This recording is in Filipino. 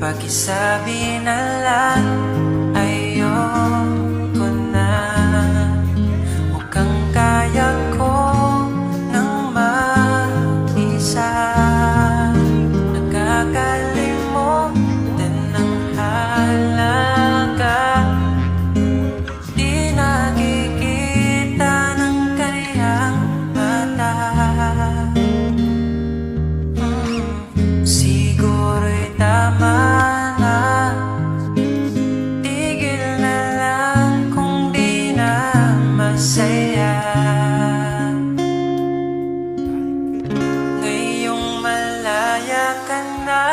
Pakisabi na lang ayoko na. Mukhang kaya ko nang mag-isa. Nakakalimutan ng halaga. Di nakikita ng kaniyang mata. Siguro'y tama na. Tigil na lang kung di na masaya. Ngayong malaya ka na,